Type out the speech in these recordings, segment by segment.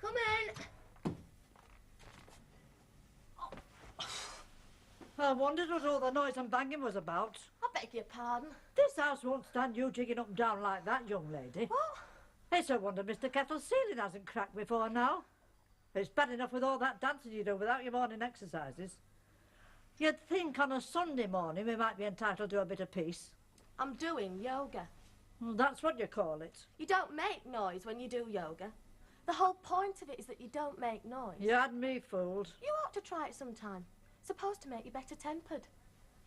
Come in. I wondered what all the noise and banging was about. I beg your pardon. This house won't stand you jigging up and down like that, young lady. What? It's a wonder Mr. Kettle's ceiling hasn't cracked before now. It's bad enough with all that dancing you do without your morning exercises. You'd think on a Sunday morning we might be entitled to a bit of peace. I'm doing yoga. Well, that's what you call it. You don't make noise when you do yoga. The whole point of it is that you don't make noise. You had me fooled. You ought to try it sometime. It's supposed to make you better tempered.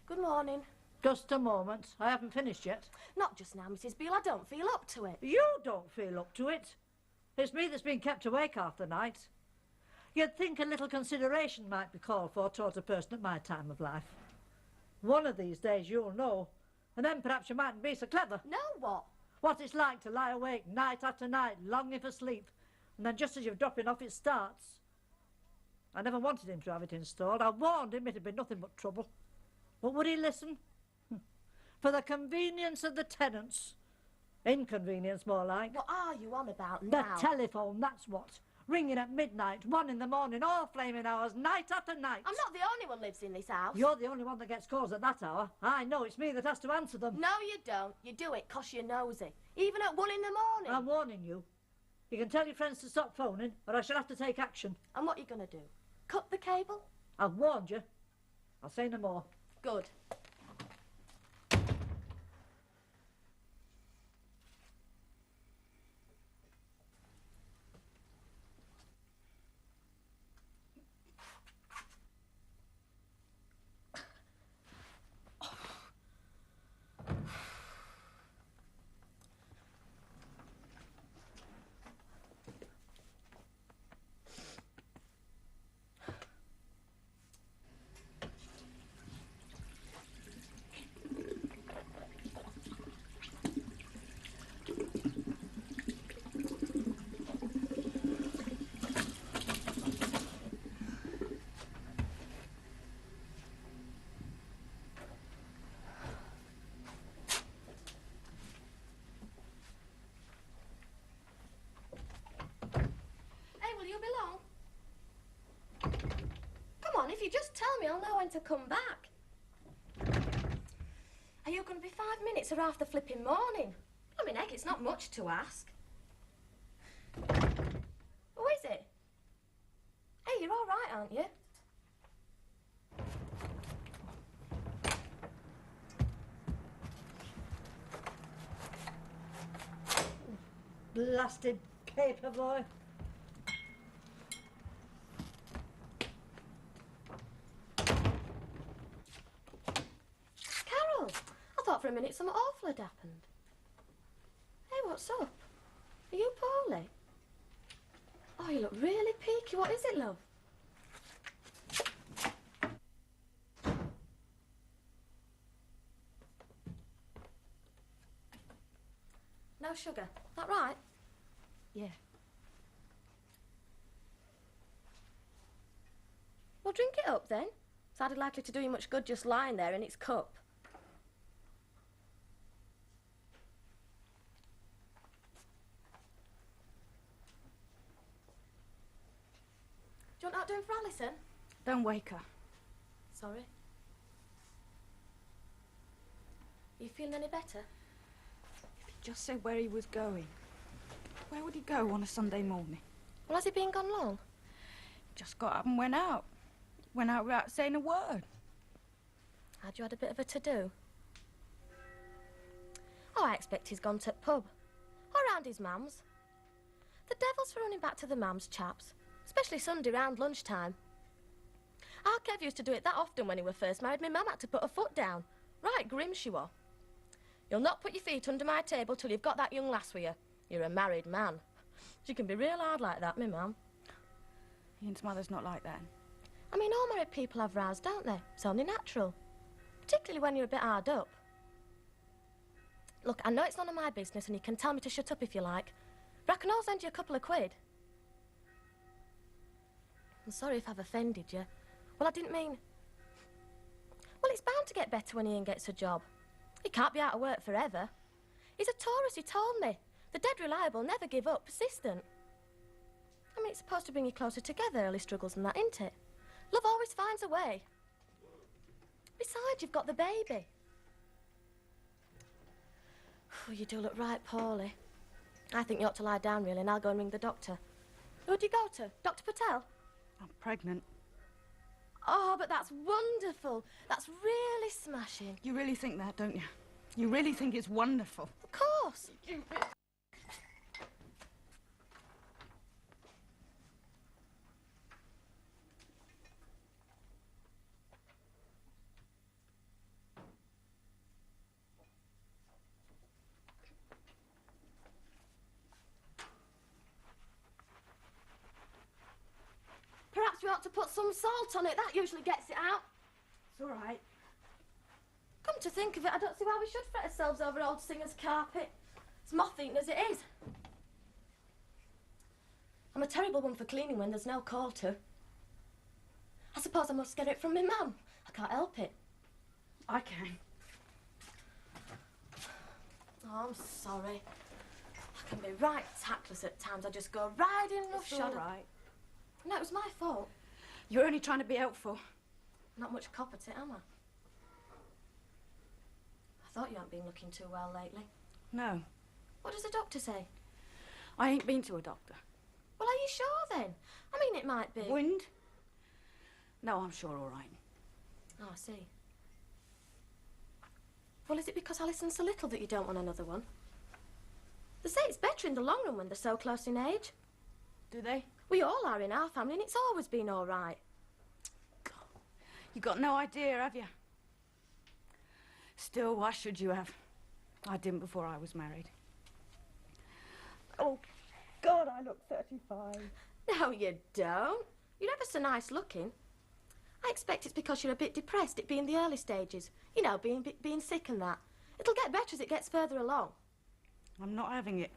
Good morning. Just a moment. I haven't finished yet. Not just now, Mrs. Beale. I don't feel up to it. You don't feel up to it. It's me that's been kept awake half the night. You'd think a little consideration might be called for towards a person at my time of life. One of these days you'll know, and then perhaps you mightn't be so clever. Know what? What it's like to lie awake night after night, longing for sleep, and then just as you're dropping off, it starts. I never wanted him to have it installed. I warned him it'd be nothing but trouble. But would he listen? For the convenience of the tenants. Inconvenience, more like. What are you on about The now? telephone, that's what. Ringing at midnight, 1 in the morning, all flaming hours, night after night. I'm not the only one lives in this house. You're the only one that gets calls at that hour. I know, it's me that has to answer them. No, you don't. You do it 'cause you're nosy. Even at 1 in the morning. I'm warning you. You can tell your friends to stop phoning, or I shall have to take action. And what are you going to do? Cut the cable? I've warned you. I'll say no more. Good. Will you be long? Come on, if you just tell me, I'll know when to come back. Are you going to be 5 minutes or half the flipping morning? I mean, heck, it's not much to ask. Who is it? Hey, you're all right, aren't you? Blasted paper boy. I thought for a minute something awful had happened. Hey, what's up? Are you poorly? Oh, you look really peaky. What is it, love? No sugar. That right? Yeah. Well, drink it up then. It's hardly likely to do you much good just lying there in its cup. Do you want out doing for Alison? Don't wake her. Sorry. Are you feeling any better? If he just said where he was going. Where would he go on a Sunday morning? Well, has he been gone long? Just got up and went out. Went out without saying a word. Had you had a bit of a to-do? Oh, I expect he's gone to the pub. Or round his mum's. The devil's for running back to the mum's, chaps. Especially Sunday round lunchtime. Our Kev used to do it that often when he were first married. My mum had to put her foot down. Right grim she was. You'll not put your feet under my table till you've got that young lass with you. You're a married man. She can be real hard like that, me mum. Ian's mother's not like that. I mean, all married people have rows, don't they? It's only natural. Particularly when you're a bit hard up. Look, I know it's none of my business and you can tell me to shut up if you like. But I can always lend you a couple of quid. I'm sorry if I've offended you. Well, I didn't mean... Well, it's bound to get better when Ian gets a job. He can't be out of work forever. He's a tourist, he told me. The dead reliable, never give up, persistent. I mean, it's supposed to bring you closer together, early struggles and that, isn't it? Love always finds a way. Besides, you've got the baby. Oh, you do look right poorly. I think you ought to lie down, really, and I'll go and ring the doctor. Who'd you go to? Dr. Patel? I'm pregnant. Oh, but that's wonderful. That's really smashing. You really think that, don't you? You really think it's wonderful? Of course. Perhaps we ought to put some salt on it. That usually gets it out. It's all right. Come to think of it, I don't see why we should fret ourselves over an old singer's carpet. It's moth-eaten as it is. I'm a terrible one for cleaning when there's no call to. I suppose I must get it from my mum. I can't help it. I can. Oh, I'm sorry. I can be right tactless at times. I just go riding roughshod. It's all right. No, it was my fault. You're only trying to be helpful. Not much cop at it, am I? I thought you hadn't been looking too well lately. No. What does the doctor say? I ain't been to a doctor. Well, are you sure then? I mean, it might be. Wind? No, I'm sure all right. Oh, I see. Well, is it because Alison's so little that you don't want another one? They say it's better in the long run when they're so close in age. Do they? We all are in our family, and it's always been all right. God, you got no idea, have you? Still, why should you have? I didn't before I was married. Oh, God, I look 35. No, you don't. You're ever so nice looking. I expect it's because you're a bit depressed, it being the early stages. You know, being sick and that. It'll get better as it gets further along. I'm not having it.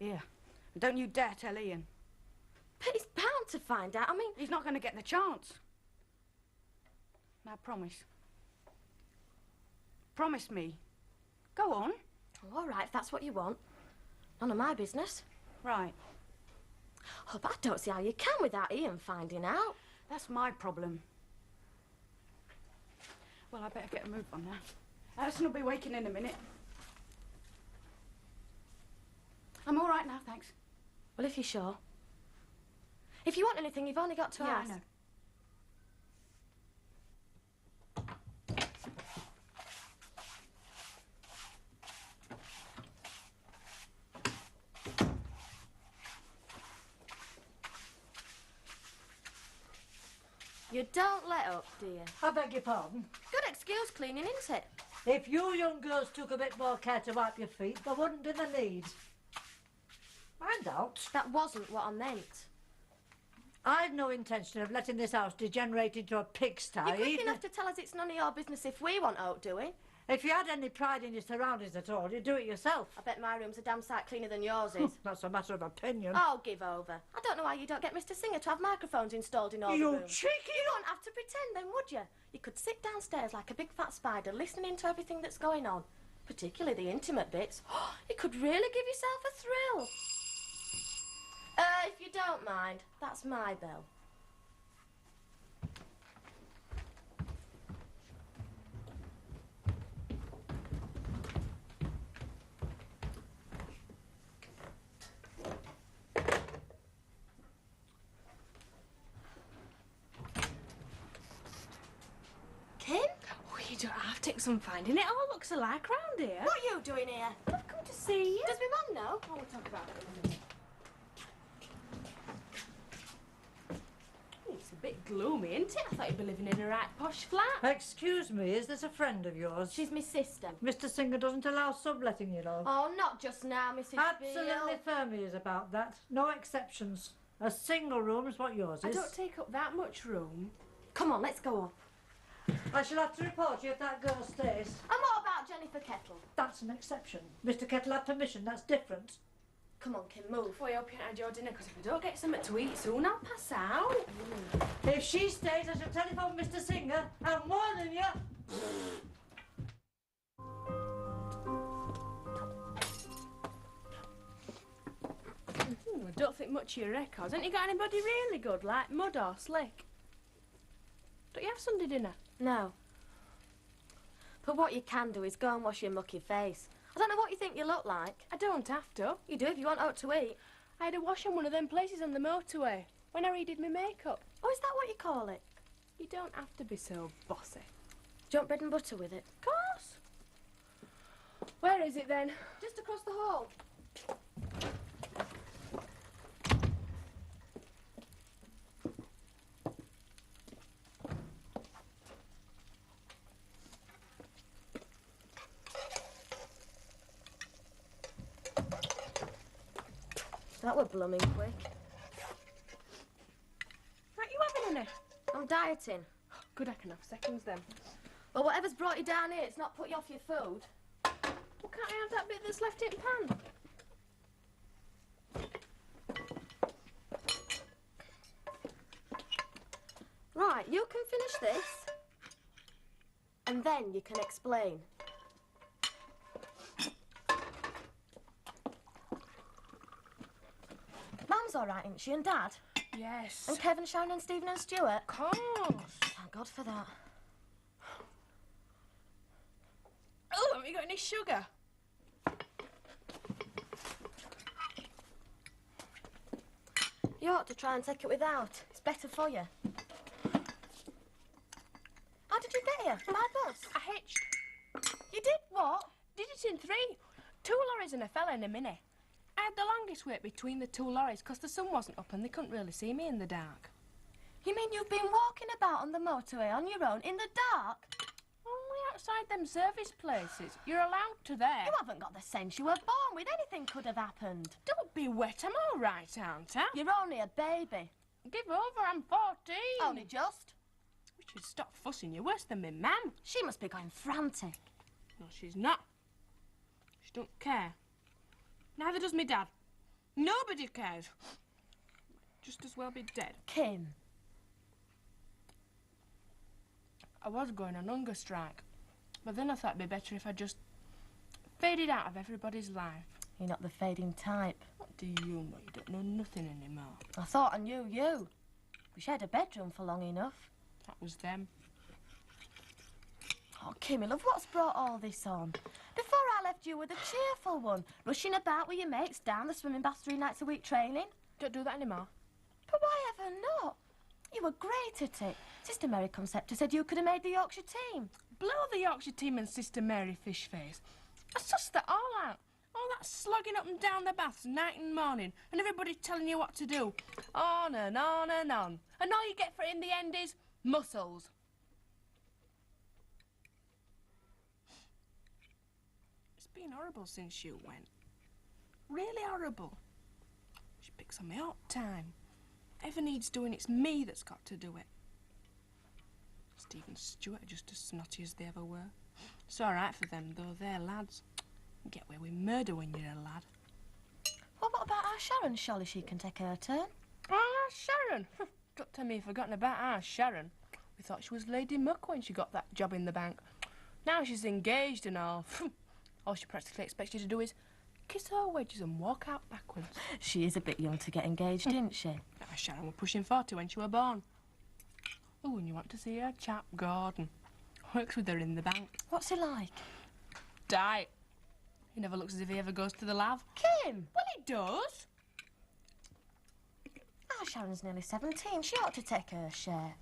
Here. Don't you dare tell Ian. But he's bound to find out. I mean... He's not going to get the chance. Now, promise. Promise me. Go on. Oh, all right, if that's what you want. None of my business. Right. Oh, but I don't see how you can without Ian finding out. That's my problem. Well, I better get a move on now. Alison will be waking in a minute. I'm all right now, thanks. Well, if you're sure. If you want anything, you've only got to ask. I know. You don't let up, do you? I beg your pardon. Good excuse cleaning, isn't it? If you young girls took a bit more care to wipe your feet, there wouldn't be the need. I don't. That wasn't what I meant. I've no intention of letting this house degenerate into a pigsty. You're quick even enough to tell us it's none of your business if we want out doing. if you had any pride in your surroundings at all, you'd do it yourself. I bet my room's a damn sight cleaner than yours is. That's a matter of opinion. Oh, give over. I don't know why you don't get Mr. Singer to have microphones installed in all the You rooms. cheeky... You don't have to pretend then, would you? You could sit downstairs like a big fat spider listening to everything that's going on, particularly the intimate bits. It could really give yourself a thrill. If you don't mind, that's my bell. Kim? Oh, you don't have to. I'm finding it all looks alike round here. What are you doing here? I've come to see you. Does my mum know? Oh, we'll talk about it in a minute. Oh, it's a Bit gloomy, isn't it? I thought you'd be living in a right posh flat. Excuse me, is this a friend of yours? She's my sister. Mr. Singer doesn't allow subletting, you know. Oh, not just now, Mrs. Absolutely Beale. firm he is about that. No exceptions. A single room is what yours I is. don't take up that much room. Come on, let's go up. I shall have to report you if that girl stays. And what about Jennifer Kettle? That's an exception. Mr. Kettle had permission, that's different. Come on, Kim, move. Before you hope you had your dinner, because if I don't get something to eat soon, I'll pass out. If she stays, I shall telephone Mr. Singer. I'm warning you. I don't think much of your records. Haven't you got anybody really good, like Mud or Slick? Don't you have Sunday dinner? No. But what you can do is go and wash your mucky face. I don't know what you think you look like. I don't have to. You do if you want out to eat. I had a wash on one of them places on the motorway when I redid my makeup. Oh, is that what you call it? You don't have to be so bossy. Do you want bread and butter with it? Of course. Where is it then? Just across the hall. That were blooming quick. Aren't you having any? I'm dieting. Good, I can have seconds then. Well, whatever's brought you down here, it's not put you off your food. Well, can't I have that bit that's left in pan? Right, you can finish this. And then you can explain. Mum's all right, isn't she? And Dad? Yes. And Kevin, Sharon and Stephen and Stuart? Of course. Thank God for that. Oh, haven't you got any sugar? You ought to try and take it without. It's better for you. How did you get here? By bus? I hitched. You did what? Did it in 3. 2 lorries and a fella in a minute. I had the longest wait between the 2 lorries because the sun wasn't up and they couldn't really see me in the dark. You mean you've been walking about on the motorway on your own in the dark? Only outside them service places. You're allowed to there. You haven't got the sense you were born with. Anything could have happened. Don't be wet. I'm all right, aren't I? You're only a baby. Give over. I'm 14. Only just. We should stop fussing. You're worse than me mum. She must be going frantic. No, she's not. She don't care. Neither does me dad. Nobody cares. Just as well be dead. Kim. I was going on hunger strike, but then I thought it'd be better if I just faded out of everybody's life. You're not the fading type. What do you know? You don't know nothing anymore. I thought I knew you. We shared a bedroom for long enough. That was them. Oh, Kimmy, love, what's brought all this on? Before I left, you were the cheerful one, rushing about with your mates down the swimming bath 3 nights a week training. Don't do that anymore. But why ever not? You were great at it. Sister Mary Concepta said you could have made the Yorkshire team. Blow the Yorkshire team and Sister Mary Fishface. I sussed that all out. All that slogging up and down the baths night and morning, and everybody telling you what to do. On and on and on. And all you get for it in the end is muscles. It's been horrible since you went. Really horrible. She picks on me all the time. Ever needs doing, it's me that's got to do it. Steve and Stuart are just as snotty as they ever were. It's all right for them, though. They're lads. You get away with murder when you're a lad. Well, what about our Sharon? Surely she can take her turn. Ah, Sharon! Don't tell me you've forgotten about our Sharon. We thought she was Lady Muck when she got that job in the bank. Now she's engaged and all. All she practically expects you to do is kiss her wedges and walk out backwards. She is a bit young to get engaged, isn't she? Our Sharon were pushing 40 when she were born. Oh, and you want to see her chap, Gordon. Works with her in the bank. What's he like? Tight. He never looks as if he ever goes to the lav. Kim! Well, he does. Our Sharon's nearly 17. She ought to take her share.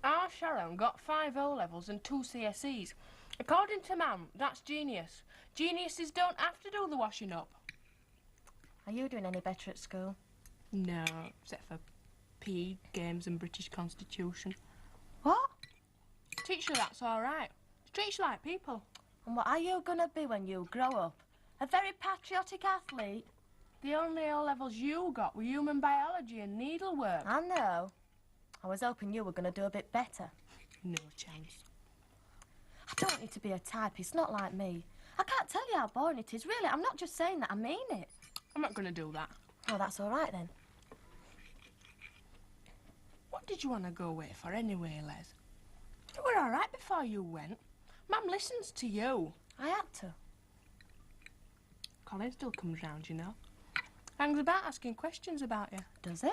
Our Sharon got 5 O-levels and 2 CSEs. According to Mam, that's genius. Geniuses don't have to do the washing up. Are you doing any better at school? No, except for PE, games and British Constitution. What? Teach you that's all right. Treat you like people. And what are you gonna be when you grow up? A very patriotic athlete? The only O-levels you got were human biology and needlework. I know. I was hoping you were gonna do a bit better. No chance. I don't need to be a typist, not like me. I can't tell you how boring it is, really. I'm not just saying that, I mean it. I'm not going to do that. Oh, that's all right, then. What did you want to go away for anyway, Les? You were all right before you went. Mum listens to you. I had to. Colin still comes round, you know. Hangs about asking questions about you. Does he?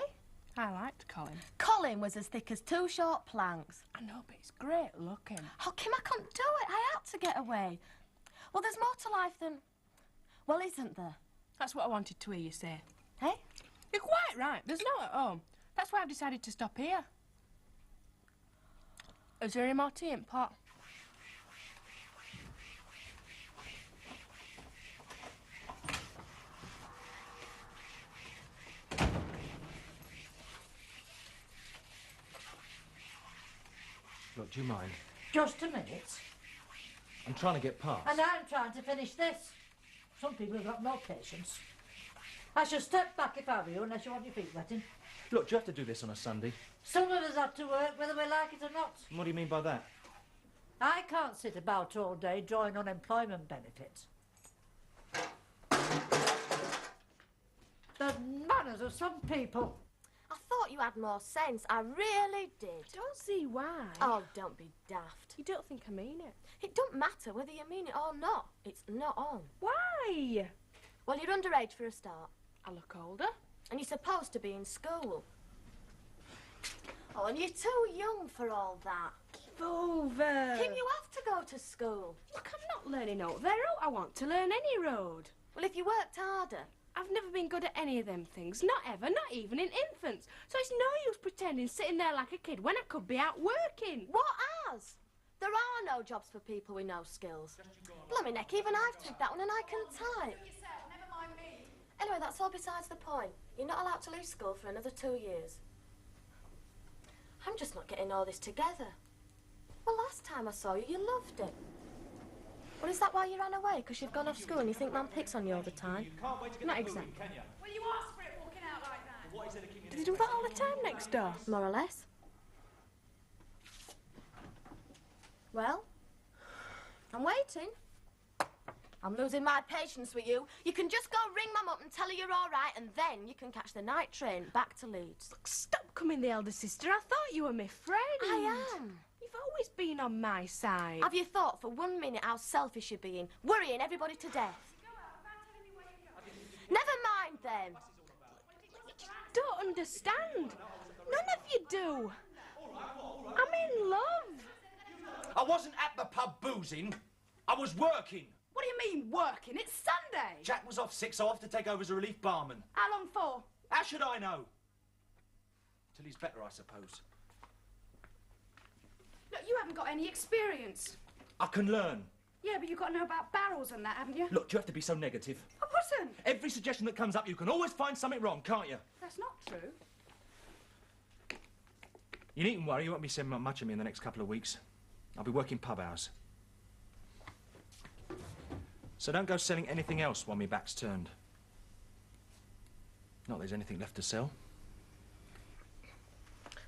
I liked Colin. Colin was as thick as 2 short planks. I know, but he's great looking. Oh, Kim, I couldn't do it. I had to get away. Well, there's more to life than... Well, isn't there? That's what I wanted to hear you say. Hey? You're quite right. There's no at home. That's why I've decided to stop here. Is there any more tea in pot? Look, do you mind? Just a minute. I'm trying to get past. And I'm trying to finish this. Some people have got no patience. I should step back if I were you, unless you want your feet wetting. Look, do you have to do this on a Sunday? Some of us have to work whether we like it or not. And what do you mean by that? I can't sit about all day drawing unemployment benefits. The manners of some people. I thought you had more sense. I really did. Don't see why. Oh, don't be daft. You don't think I mean it? It don't matter whether you mean it or not. It's not on. Why? Well, you're underage for a start. I look older. And you're supposed to be in school. Oh, and you're too young for all that. Give over. Kim, you have to go to school. Look, I'm not learning out there. I want to learn any road. Well, if you worked harder. I've never been good at any of them things. Not ever, not even in infants. So it's no use pretending sitting there like a kid when I could be out working. What as? There are no jobs for people with no skills. Blimey neck, even I've tried that one and I can type. Never mind me. Anyway, that's all besides the point. You're not allowed to leave school for another 2 years. I'm just not getting all this together. Well, last time I saw you, you loved it. Well, is that why you ran away? Because you've gone off school and you think Mum picks on you all the time? Not exactly. Well, you asked for it walking out like that. Do they do that all the time next door? More or less. Well, I'm waiting. I'm losing my patience with you. You can just go ring Mum up and tell her you're all right, and then you can catch the night train back to Leeds. Look, stop coming the elder sister. I thought you were my friend. I am. You've always been on my side. Have you thought for 1 minute how selfish you're being, worrying everybody to death? Never mind them. You don't understand. None of you do. I'm in love. I wasn't at the pub boozing. I was working. What do you mean, working? It's Sunday. Jack was off sick, so I have to take over as a relief barman. How long for? How should I know? Till he's better, I suppose. Look, you haven't got any experience. I can learn. Yeah, but you've got to know about barrels and that, haven't you? Look, do you have to be so negative? I wasn't. Every suggestion that comes up, you can always find something wrong, can't you? That's not true. You needn't worry, you won't be seeing much of me in the next couple of weeks. I'll be working pub hours. So don't go selling anything else while my back's turned. Not there's anything left to sell.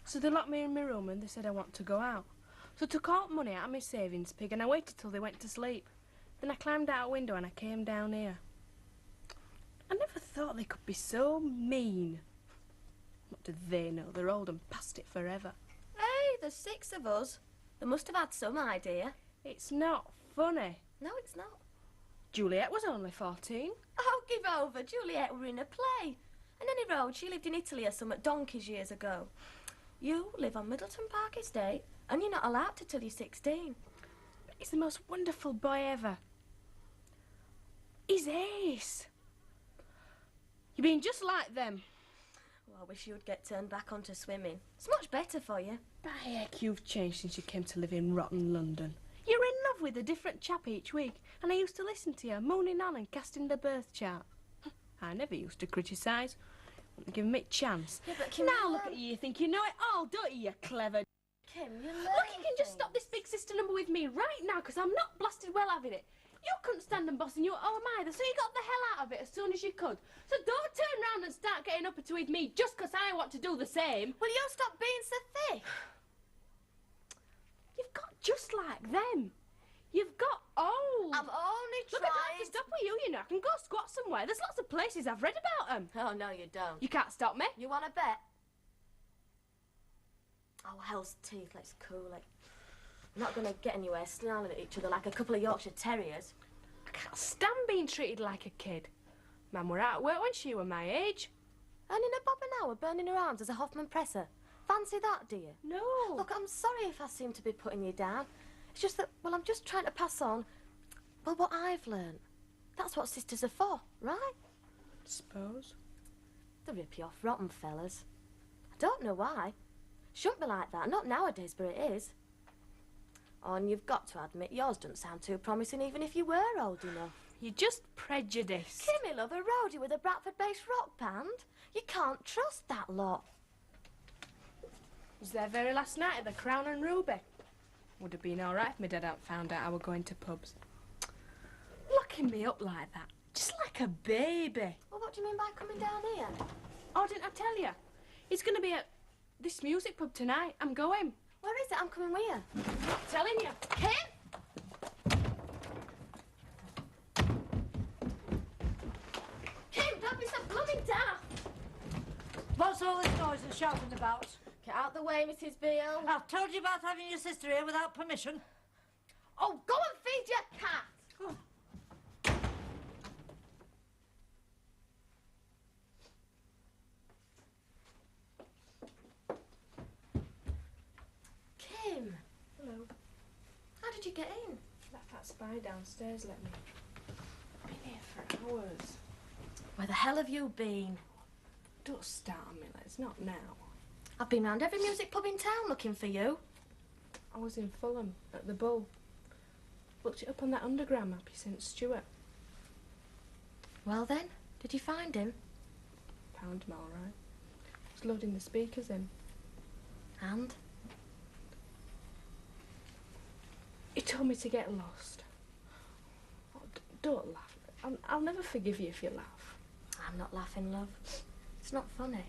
So they locked me in my room and they said I want to go out. So I took all the money out of my savings pig and I waited till they went to sleep. Then I climbed out a window and I came down here. I never thought they could be so mean. What do they know? They're old and past it forever. Hey, there's 6 of us. They must have had some idea. It's not funny. No, it's not. Juliet was only 14. Oh, give over. Juliet were in a play. And any road, she lived in Italy or some at donkeys years ago. You live on Middleton Park Estate, and you're not allowed to till you're 16. He's the most wonderful boy ever. He's ace. You're being just like them. Well, I wish you would get turned back onto swimming. It's much better for you. By heck, you've changed since you came to live in rotten London. You're in love with a different chap each week, and I used to listen to you, mooning on and casting the birth chart. I never used to criticise. Give him a chance. Yeah, but Kim, Now look at you, you think you know it all, don't you, you clever... Kim, you learn Look, you can just things. stop this big sister number with me right now, because I'm not blasted well having it. You couldn't stand them bossing you at home either, so you got the hell out of it as soon as you could. So don't turn round and start getting up with me just because I want to do the same. Will you stop being so thick? You've got just like them. You've got old. I'm only Look, trying. I don't have to stop with you know. I can go squat somewhere. There's lots of places I've read about them. Oh, no, you don't. You can't stop me. You want to bet? Oh, hell's teeth, let's cool it. We're not going to get anywhere snarling at each other like a couple of Yorkshire Terriers. I can't stand being treated like a kid. Mum were out at work when she were my age. Earning a bob an hour, burning her arms as a Hoffman presser. Fancy that, do you? No. Look, I'm sorry if I seem to be putting you down. It's just that, well, I'm just trying to pass on, well, what I've learned. That's what sisters are for, right? Suppose. They rip you off rotten fellas. I don't know why. Shouldn't be like that, not nowadays, but it is. Oh, and you've got to admit, yours doesn't sound too promising even if you were old enough. You're just prejudiced. Kimmy, love, a roadie with a Bradford-based rock band? You can't trust that lot. Was there very last night at the Crown and Ruby. Would have been all right if my dad hadn't found out I were going to pubs. Locking me up like that, just like a baby. Well, what do you mean by coming down here? Oh, didn't I tell you? It's going to be at this music pub tonight. I'm going. Where is it? I'm coming with you. Not telling you. Kim? Kim, don't be so blooming daft. What's all this noise and shouting about? Get out the way, Mrs. Beale. I've told you about having your sister here without permission. Oh, go and feed your cat. Kim, Hello. how did you get in? That spy downstairs let me. I've been here for hours. Where the hell have you been? Don't start on me, like it's not now. I've been round every music pub in town looking for you. I was in Fulham at the Bull. Looked it up on that underground map he sent Stuart. Well then, did you find him? Found him all right. Was loading the speakers in. And? He told me to get lost. Oh, don't laugh. I'll never forgive you if you laugh. I'm not laughing, love. It's not funny.